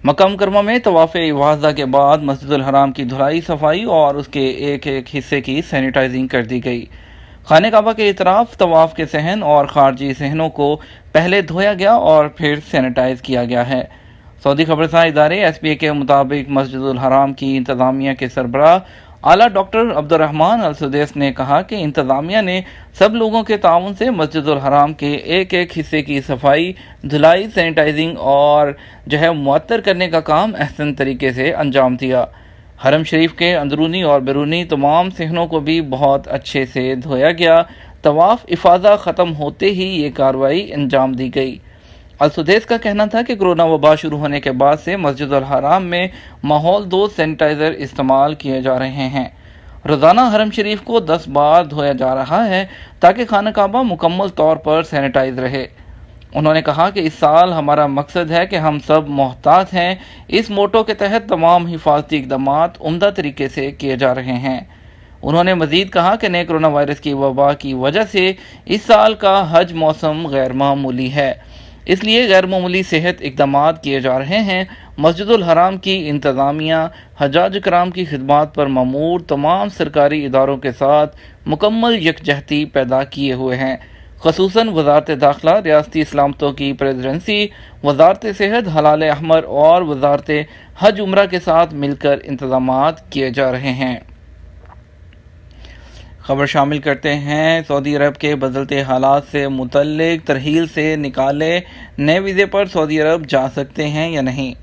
مکہ مکرمہ میں طواف افاضہ کے بعد مسجد الحرام کی دھلائی صفائی اور اس کے ایک ایک حصے کی سینیٹائزنگ کر دی گئی۔ خانہ کعبہ کے اطراف طواف کے صحن اور خارجی صحنوں کو پہلے دھویا گیا اور پھر سینیٹائز کیا گیا ہے۔ سعودی خبرساں ادارے SPA کے مطابق مسجد الحرام کی انتظامیہ کے سربراہ اعلیٰ ڈاکٹر عبد الرحمن السدیس نے کہا کہ انتظامیہ نے سب لوگوں کے تعاون سے مسجد الحرام کے ایک ایک حصے کی صفائی، دھلائی، سینیٹائزنگ اور معطر کرنے کا کام احسن طریقے سے انجام دیا۔ حرم شریف کے اندرونی اور بیرونی تمام صحنوں کو بھی بہت اچھے سے دھویا گیا۔ طواف افاضہ ختم ہوتے ہی یہ کارروائی انجام دی گئی۔ السدیس کا کہنا تھا کہ کرونا وبا شروع ہونے کے بعد سے مسجد الحرام میں ماحول دوست سینیٹائزر استعمال کیے جا رہے ہیں۔ روزانہ حرم شریف کو 10 بار دھویا جا رہا ہے تاکہ خانہ کعبہ مکمل طور پر سینیٹائز رہے۔ انہوں نے کہا کہ اس سال ہمارا مقصد ہے کہ ہم سب محتاط ہیں۔ اس موٹو کے تحت تمام حفاظتی اقدامات عمدہ طریقے سے کیے جا رہے ہیں۔ انہوں نے مزید کہا کہ نئے کرونا وائرس کی وبا کی وجہ سے اس سال کا حج موسم غیر معمولی ہے، اس لیے غیر معمولی صحت اقدامات کیے جا رہے ہیں۔ مسجد الحرام کی انتظامیہ حجاج کرام کی خدمات پر مامور تمام سرکاری اداروں کے ساتھ مکمل یکجہتی پیدا کیے ہوئے ہیں، خصوصاً وزارت داخلہ، ریاستی سلامتوں کی پریزیڈنسی، وزارت صحت، ہلال احمر اور وزارت حج عمرہ کے ساتھ مل کر انتظامات کیے جا رہے ہیں۔ خبر شامل کرتے ہیں سعودی عرب کے بدلتے حالات سے متعلق ترحیل سے نکالے نئے ویزے پر سعودی عرب جا سکتے ہیں یا نہیں۔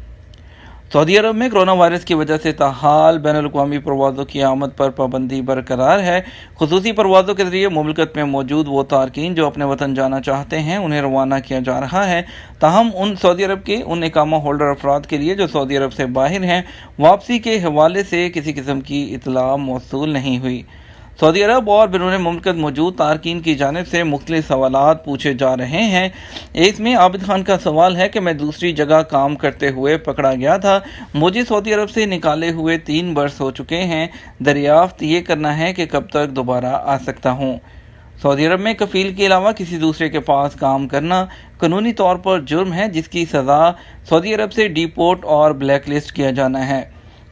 سعودی عرب میں کرونا وائرس کی وجہ سے تاحال بین الاقوامی پروازوں کی آمد پر پابندی برقرار ہے۔ خصوصی پروازوں کے ذریعے مملکت میں موجود وہ تارکین جو اپنے وطن جانا چاہتے ہیں انہیں روانہ کیا جا رہا ہے، تاہم سعودی عرب کے ان اقامہ ہولڈر افراد کے لیے جو سعودی عرب سے باہر ہیں واپسی کے حوالے سے کسی قسم کی اطلاع موصول نہیں ہوئی۔ سعودی عرب اور بیرون مملکت موجود تارکین کی جانب سے مختلف سوالات پوچھے جا رہے ہیں۔ اس میں عابد خان کا سوال ہے کہ میں دوسری جگہ کام کرتے ہوئے پکڑا گیا تھا، مجھے سعودی عرب سے نکالے ہوئے 3 برس ہو چکے ہیں، دریافت یہ کرنا ہے کہ کب تک دوبارہ آ سکتا ہوں۔ سعودی عرب میں کفیل کے علاوہ کسی دوسرے کے پاس کام کرنا قانونی طور پر جرم ہے جس کی سزا سعودی عرب سے ڈیپورٹ اور بلیک لسٹ کیا جانا ہے۔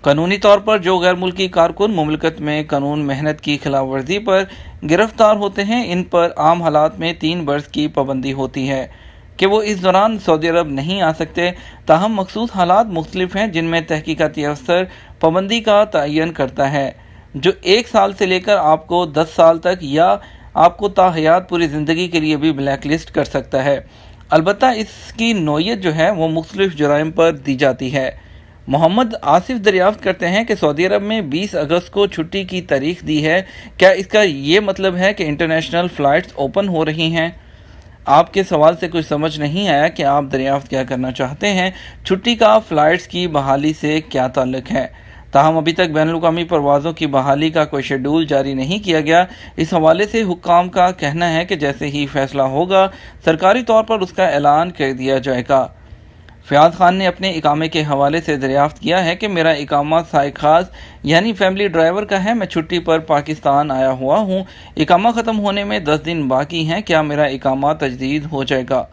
قانونی طور پر جو غیر ملکی کارکن مملکت میں قانون محنت کی خلاف ورزی پر گرفتار ہوتے ہیں ان پر عام حالات میں 3 برس کی پابندی ہوتی ہے کہ وہ اس دوران سعودی عرب نہیں آ سکتے، تاہم مخصوص حالات مختلف ہیں جن میں تحقیقاتی افسر پابندی کا تعین کرتا ہے، جو 1 سال سے لے کر آپ کو 10 سال تک یا آپ کو تا حیات پوری زندگی کے لیے بھی بلیک لسٹ کر سکتا ہے۔ البتہ اس کی نوعیت جو ہے وہ مختلف جرائم پر دی جاتی ہے۔ محمد آصف دریافت کرتے ہیں کہ سعودی عرب میں 20 اگست کو چھٹی کی تاریخ دی ہے، کیا اس کا یہ مطلب ہے کہ انٹرنیشنل فلائٹس اوپن ہو رہی ہیں؟ آپ کے سوال سے کچھ سمجھ نہیں آیا کہ آپ دریافت کیا کرنا چاہتے ہیں۔ چھٹی کا فلائٹس کی بحالی سے کیا تعلق ہے؟ تاہم ابھی تک بین الاقوامی پروازوں کی بحالی کا کوئی شیڈول جاری نہیں کیا گیا۔ اس حوالے سے حکام کا کہنا ہے کہ جیسے ہی فیصلہ ہوگا سرکاری طور پر اس کا اعلان کر دیا جائے گا۔ فیاض خان نے اپنے اقامے کے حوالے سے دریافت کیا ہے کہ میرا اقامہ سائق خاص یعنی فیملی ڈرائیور کا ہے، میں چھٹی پر پاکستان آیا ہوا ہوں، اقامہ ختم ہونے میں 10 دن باقی ہیں، کیا میرا اقامہ تجدید ہو جائے گا؟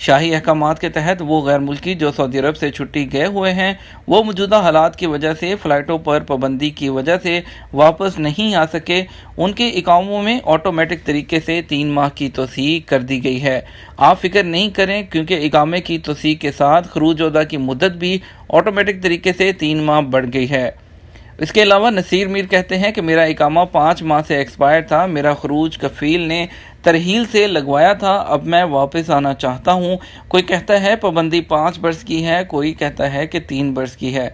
شاہی احکامات کے تحت وہ غیر ملکی جو سعودی عرب سے چھٹی گئے ہوئے ہیں وہ موجودہ حالات کی وجہ سے فلائٹوں پر پابندی کی وجہ سے واپس نہیں آ سکے، ان کے اقاموں میں آٹومیٹک طریقے سے 3 ماہ کی توسیع کر دی گئی ہے۔ آپ فکر نہیں کریں کیونکہ اقامے کی توسیع کے ساتھ خروج عہدہ کی مدت بھی آٹومیٹک طریقے سے 3 ماہ بڑھ گئی ہے۔ اس کے علاوہ نصیر میر کہتے ہیں کہ میرا اقامہ 5 ماہ سے ایکسپائر تھا، میرا خروج کفیل نے ترحیل سے لگوایا تھا، اب میں واپس آنا چاہتا ہوں۔ کوئی کہتا ہے پابندی 5 برس کی ہے، کوئی کہتا ہے کہ 3 برس کی ہے۔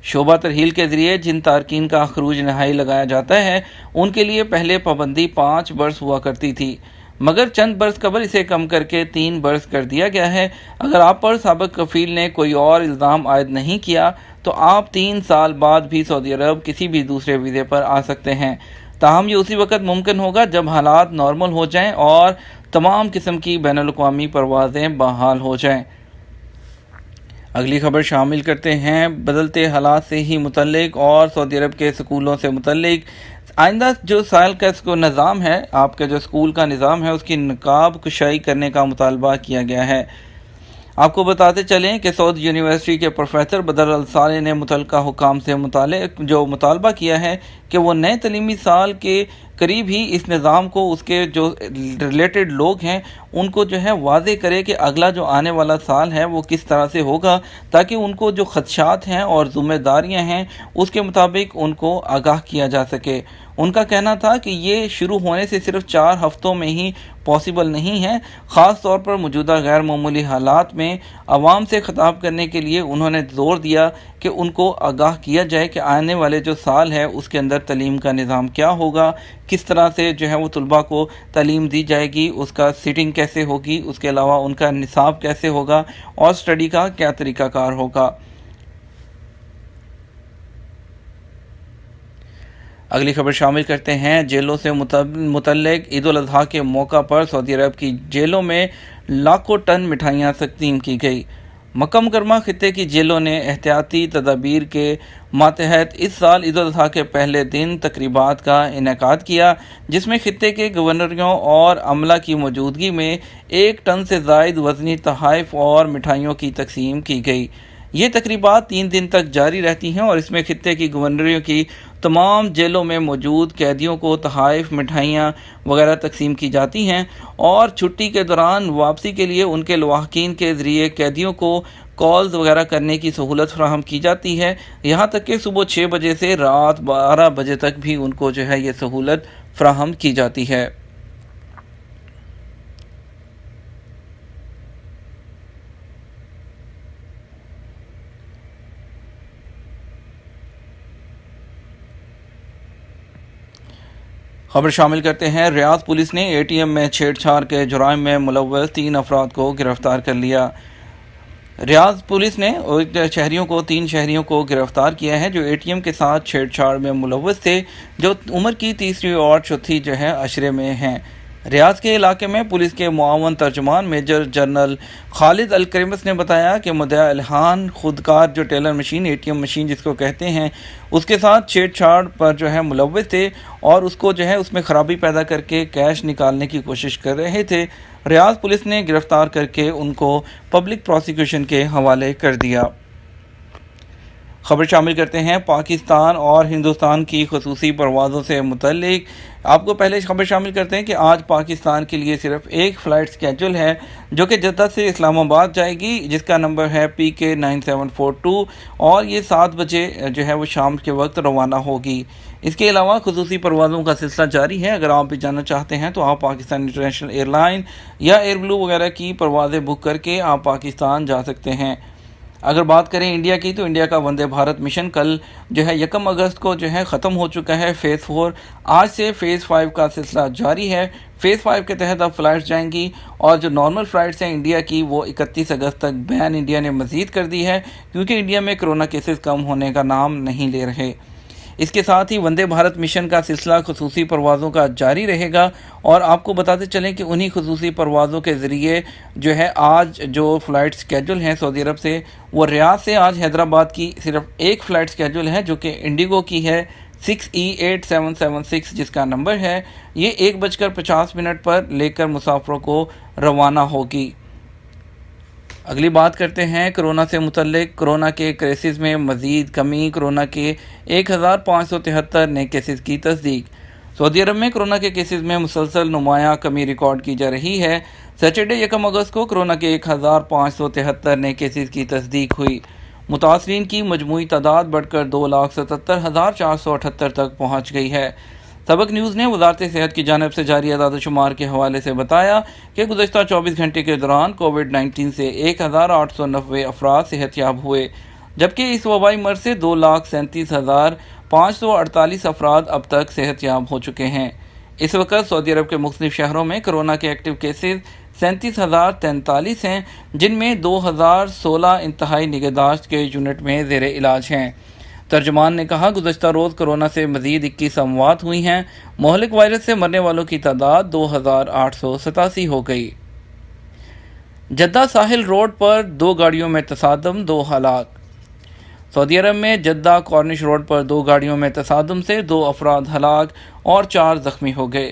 شعبہ ترحیل کے ذریعے جن تارکین کا خروج نہائی لگایا جاتا ہے ان کے لیے پہلے پابندی 5 برس ہوا کرتی تھی، مگر چند برس قبل اسے کم کر کے 3 برس کر دیا گیا ہے۔ اگر آپ پر سابق کفیل نے کوئی اور الزام عائد نہیں کیا تو آپ 3 سال بعد بھی سعودی عرب کسی بھی دوسرے ویزے پر آ سکتے ہیں، تاہم یہ اسی وقت ممکن ہوگا جب حالات نارمل ہو جائیں اور تمام قسم کی بین الاقوامی پروازیں بحال ہو جائیں۔ اگلی خبر شامل کرتے ہیں بدلتے حالات سے ہی متعلق اور سعودی عرب کے سکولوں سے متعلق۔ آئندہ جو سال کا نظام ہے، آپ کا جو سکول کا نظام ہے، اس کی نقاب کشائی کرنے کا مطالبہ کیا گیا ہے۔ آپ کو بتاتے چلیں کہ سعودی یونیورسٹی کے پروفیسر بدر الصالح نے متعلقہ حکام سے مطالبہ کیا ہے کہ وہ نئے تعلیمی سال کے قریب ہی اس نظام کو اس کے جو ریلیٹڈ لوگ ہیں ان کو جو ہے واضح کرے کہ اگلا جو آنے والا سال ہے وہ کس طرح سے ہوگا، تاکہ ان کو جو خدشات ہیں اور ذمہ داریاں ہیں اس کے مطابق ان کو آگاہ کیا جا سکے۔ ان کا کہنا تھا کہ یہ شروع ہونے سے صرف 4 ہفتوں میں ہی پاسبل نہیں ہے۔ خاص طور پر موجودہ غیر معمولی حالات میں عوام سے خطاب کرنے کے لیے انہوں نے زور دیا کہ ان کو آگاہ کیا جائے کہ آنے والے جو سال ہے اس کے اندر تعلیم کا نظام کیا ہوگا، کس طرح سے جو ہے وہ طلباء کو تعلیم دی جائے گی، اس کا سیٹنگ کیسے ہوگی، اس کے علاوہ ان کا نصاب کیسے ہوگا اور سٹڈی کا کیا طریقہ کار ہوگا۔ اگلی خبر شامل کرتے ہیں۔ جیلوں سے متعلق عید الاضحیٰ کے موقع پر سعودی عرب کی جیلوں میں لاکھوں ٹن مٹھائیاں تقسیم کی گئی۔ مکہ مکرمہ خطے کی جیلوں نے احتیاطی تدابیر کے ماتحت اس سال عید الاضحیٰ کے پہلے دن تقریبات کا انعقاد کیا، جس میں خطے کے گورنروں اور عملہ کی موجودگی میں 1 ٹن سے زائد وزنی تحائف اور مٹھائیوں کی تقسیم کی گئی۔ یہ تقریبات 3 دن تک جاری رہتی ہیں اور اس میں خطے کی گورنریوں کی تمام جیلوں میں موجود قیدیوں کو تحائف، مٹھائیاں وغیرہ تقسیم کی جاتی ہیں، اور چھٹی کے دوران واپسی کے لیے ان کے لواحقین کے ذریعے قیدیوں کو کالز وغیرہ کرنے کی سہولت فراہم کی جاتی ہے، یہاں تک کہ صبح 6 بجے سے رات 12 بجے تک بھی ان کو جو ہے یہ سہولت فراہم کی جاتی ہے۔ خبر شامل کرتے ہیں۔ ریاض پولیس نے اے ٹی ایم میں چھیڑ چھاڑ کے جرائم میں ملوث 3 افراد کو گرفتار کر لیا۔ ریاض پولیس نے 3 شہریوں کو گرفتار کیا ہے جو اے ٹی ایم کے ساتھ چھیڑ چھاڑ میں ملوث تھے، جو عمر کی تیسری اور چوتھی جو ہے عشرے میں ہیں۔ ریاض کے علاقے میں پولیس کے معاون ترجمان میجر جنرل خالد الکرمس نے بتایا کہ مدعی الہان خودکار جو teller machine, A T M machine جس کو کہتے ہیں، اس کے ساتھ چھیڑ چھاڑ پر جو ہے ملوث تھے اور اس کو جو ہے اس میں خرابی پیدا کر کے کیش نکالنے کی کوشش کر رہے تھے۔ ریاض پولیس نے گرفتار کر کے ان کو پبلک پروسیکیوشن کے حوالے کر دیا۔ خبر شامل کرتے ہیں پاکستان اور ہندوستان کی خصوصی پروازوں سے متعلق۔ آپ کو پہلے خبر شامل کرتے ہیں کہ آج پاکستان کے لیے صرف ایک فلائٹ سکیجول ہے جو کہ جدہ سے اسلام آباد جائے گی، جس کا نمبر ہے PK9742، اور یہ 7 بجے جو ہے وہ شام کے وقت روانہ ہوگی۔ اس کے علاوہ خصوصی پروازوں کا سلسلہ جاری ہے۔ اگر آپ بھی جانا چاہتے ہیں تو آپ پاکستان انٹرنیشنل ایئر لائن یا ایئر بلو وغیرہ کی پروازیں بک کر کے آپ پاکستان جا سکتے ہیں۔ اگر بات کریں انڈیا کی تو انڈیا کا وندے بھارت مشن کل جو ہے 1 اگست کو جو ہے ختم ہو چکا ہے، فیز 4۔ آج سے فیز 5 کا سلسلہ جاری ہے۔ فیز 5 کے تحت اب فلائٹس جائیں گی، اور جو نارمل فلائٹس ہیں انڈیا کی وہ 31 اگست تک بین انڈیا نے مزید کر دی ہے، کیونکہ انڈیا میں کرونا کیسز کم ہونے کا نام نہیں لے رہے۔ اس کے ساتھ ہی وندے بھارت مشن کا سلسلہ خصوصی پروازوں کا جاری رہے گا، اور آپ کو بتاتے چلیں کہ انہی خصوصی پروازوں کے ذریعے جو ہے آج جو فلائٹ سکیجول ہیں سعودی عرب سے، وہ ریاض سے آج حیدرآباد کی صرف ایک فلائٹ سکیجول ہے جو کہ انڈیگو کی ہے 6E8776، جس کا نمبر ہے، یہ 1:50 پر لے کر مسافروں کو روانہ ہوگی۔ اگلی بات کرتے ہیں کرونا سے متعلق۔ کرونا کے کیسز میں مزید کمی، کرونا کے 1573 نئے کیسز کی تصدیق۔ سعودی عرب میں کرونا کے کیسز میں مسلسل نمایاں کمی ریکارڈ کی جا رہی ہے۔ سیٹرڈے 1 اگست کو کرونا کے 1573 نئے کیسز کی تصدیق ہوئی۔ متاثرین کی مجموعی تعداد بڑھ کر 2,77,478 تک پہنچ گئی ہے۔ سبق نیوز نے وزارت صحت کی جانب سے جاری اعداد و شمار کے حوالے سے بتایا کہ گزشتہ 24 گھنٹے کے دوران کووڈ-19 سے 1,890 افراد صحت یاب ہوئے، جبکہ اس وبائی مرض سے 2,37,548 افراد اب تک صحت یاب ہو چکے ہیں۔ اس وقت سعودی عرب کے مختلف شہروں میں کرونا کے ایکٹیو کیسز 37,043 ہیں، جن میں 2,016 انتہائی نگہداشت کے یونٹ میں زیر علاج ہیں۔ ترجمان نے کہا گزشتہ روز کرونا سے مزید 21 اموات ہوئی ہیں۔ مہلک وائرس سے مرنے والوں کی تعداد 2,887 ہو گئی۔ جدہ ساحل روڈ پر 2 گاڑیوں میں تصادم، 2 ہلاک۔ سعودی عرب میں جدہ کارنش روڈ پر 2 گاڑیوں میں تصادم سے 2 افراد ہلاک اور 4 زخمی ہو گئے۔